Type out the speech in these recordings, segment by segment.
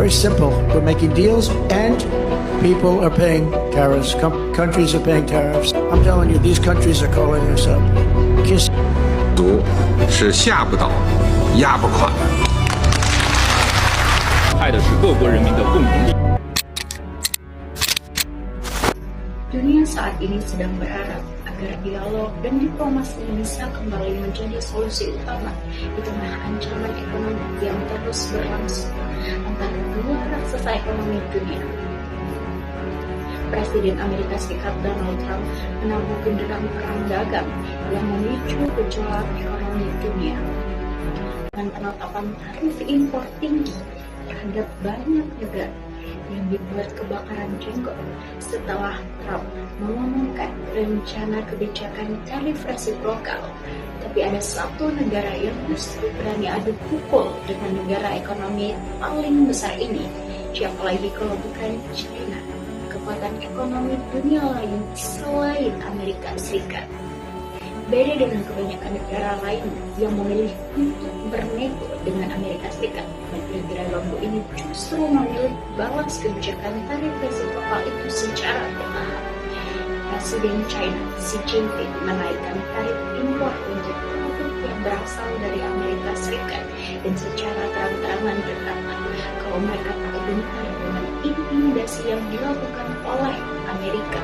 very simple. We're making deals, and people are paying tariffs. Countries are paying tariffs. I'm telling you, these countries are calling us up. Kiss. 是吓不倒、压不垮的，害的是各国人民的共同利益。 Dunia saat ini sedang berharap agar dialog dan diplomasi bisa kembali menjadi solusi utama di tengah ancaman ekonomi yang terus berlangsung antara dua raksasa ekonomi dunia. Presiden Amerika Serikat Donald Trump menabuh genderang perang dagang yang memicu gejolak ekonomi dunia dengan penetapan tarif impor tinggi terhadap banyak negara yang dibuat kebakaran jenggot setelah Trump mengumumkan rencana kebijakan tarif resiprokal. Tapi ada satu negara yang justru berani adu pukul dengan negara ekonomi paling besar ini, siapa lagi kalau bukan China, kekuatan ekonomi dunia lain selain Amerika Serikat. Beda dengan kebanyakan negara lain yang memilih untuk bernego dengan Amerika Serikat, negara bambu ini justru memilih balas kebijakan tarif resiprokal itu secara bertahap. Presiden China Xi Jinping menaikkan tarif impor untuk produk yang berasal dari Amerika Serikat dan secara terang-terangan berkata kalau mereka tak gentar dengan intimidasi yang dilakukan oleh Amerika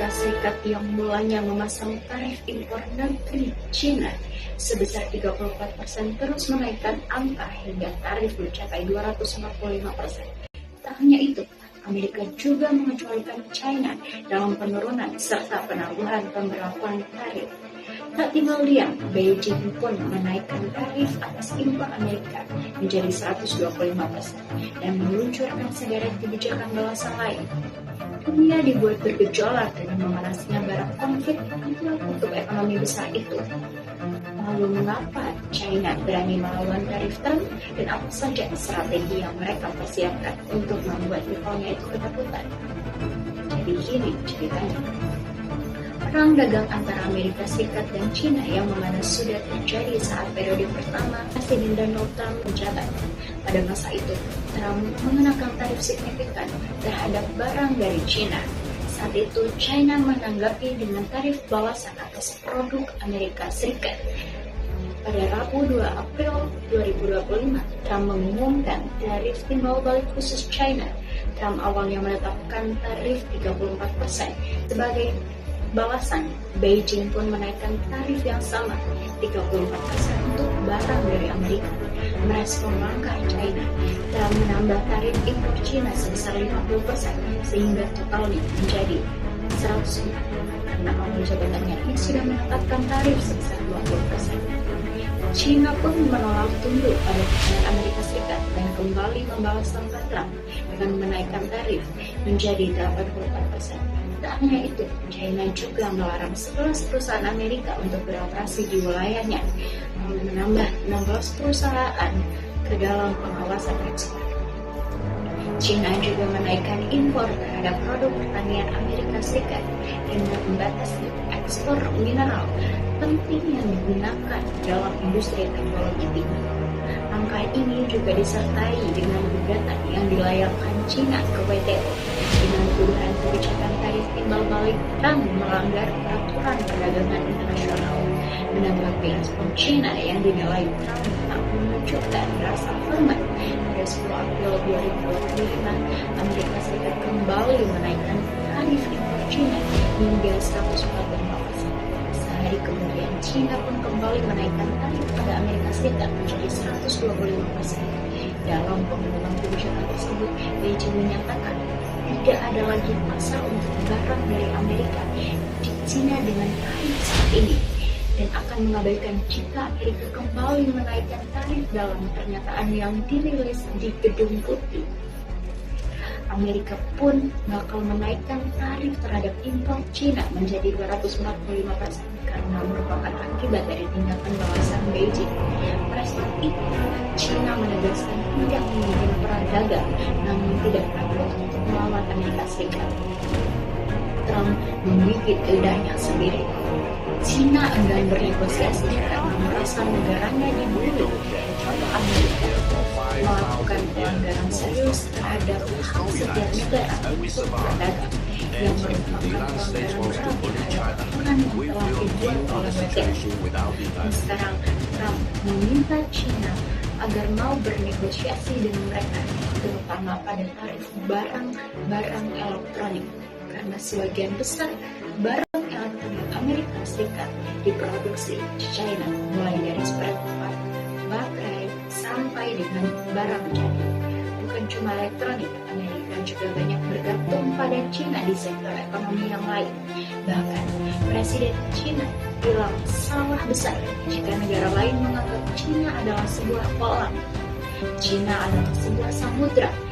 Serikat yang mulanya memasang tarif impor negeri China sebesar 34% terus menaikkan angka hingga tarif mencapai 245%. Tak hanya itu, Amerika juga mengecualikan China dalam penurunan serta penangguhan pemberlakuan tarif. Tak tinggal diam, Beijing pun menaikkan tarif atas impor Amerika menjadi 125% dan meluncurkan sederet kebijakan balasan lain. Dunia dibuat bergejolak dengan memanasnya bara konflik kedua kutub ekonomi besar itu. Lalu mengapa China berani melawan tarif Trump dan apa saja strategi yang mereka persiapkan untuk membuat rivalnya itu ketakutan? Jadi gini ceritanya. Perang dagang antara Amerika Serikat dan China yang memanas sudah terjadi saat periode pertama Presiden Donald Trump menjabat. Pada masa itu, Trump mengenakan tarif signifikan terhadap barang dari China. Saat itu, China menanggapi dengan tarif balasan atas produk Amerika Serikat. Pada Rabu 2 April 2025, Trump mengumumkan tarif timbal balik khusus China. Trump awalnya menetapkan tarif 34% sebagai balasan. Beijing pun menaikkan tarif yang sama 34% untuk barang dari Amerika. Merespon langkah China, Trump menambah tarif impor China sebesar 50% sehingga totalnya menjadi 100%. Karena awal jabatannya ini sudah menetapkan tarif sebesar 20%. China pun menolak tunduk pada tekanan Amerika Serikat dan kembali membalas langkah Trump dengan menaikkan tarif menjadi 84%. Tak hanya itu, China juga melarang 11 perusahaan Amerika untuk beroperasi di wilayahnya, lalu menambah 16 perusahaan ke dalam pengawasan ekspor. China juga menaikkan impor terhadap produk pertanian Amerika Serikat dengan membatasi ekspor mineral penting yang digunakan dalam industri teknologi tinggi. Langkah ini juga disertai dengan gugatan yang dilayangkan China ke WTO dengan tuduhan kebijakan tarif timbal balik Trump melanggar peraturan perdagangan internasional. Menanggapi respon China yang dinilai Trump tak menunjukkan rasa hormat, pada 10 April 2025, Amerika Serikat kembali menaikkan tarif impor China hingga 145%. Sehari kemudian, China pun kembali menaikkan tarif pada Amerika Serikat menjadi 125%. Dalam pengumuman kebijakan tersebut, Beijing menyatakan tidak ada lagi pasar untuk barang dari Amerika di China dengan tarif saat ini dan akan mengabaikan jika Amerika kembali menaikkan tarif dalam pernyataan yang dirilis di Gedung Putih. Amerika pun bakal menaikkan tarif terhadap impor China menjadi 245% karena merupakan akibat dari tindakan balasan Beijing. Respon itu, China menegaskan tidak memimpin perang dagang, namun tidak takut untuk melawan Amerika Serikat. Trump menggigit lidahnya sendiri. China enggan bernegosiasi karena merasa negaranya dibully oleh Amerika. melakukan pelanggaran serius terhadap hak setiap negara untuk berdagang yang merupakan pelanggaran berat terhadap aturan yang telah dibuat oleh WTO. Dan sekarang Trump meminta China agar mau bernegosiasi dengan mereka, terutama pada tarif barang-barang elektronik, karena sebagian besar barang elektronik Amerika Serikat diproduksi di China, mulai dari spare part, baterai, sampai dengan barang jadi. Bukan cuma elektronik, Amerika juga banyak bergantung pada China di sektor ekonomi yang lain. Bahkan, Presiden China bilang salah besar jika negara lain menganggap China adalah sebuah kolam. China adalah sebuah samudra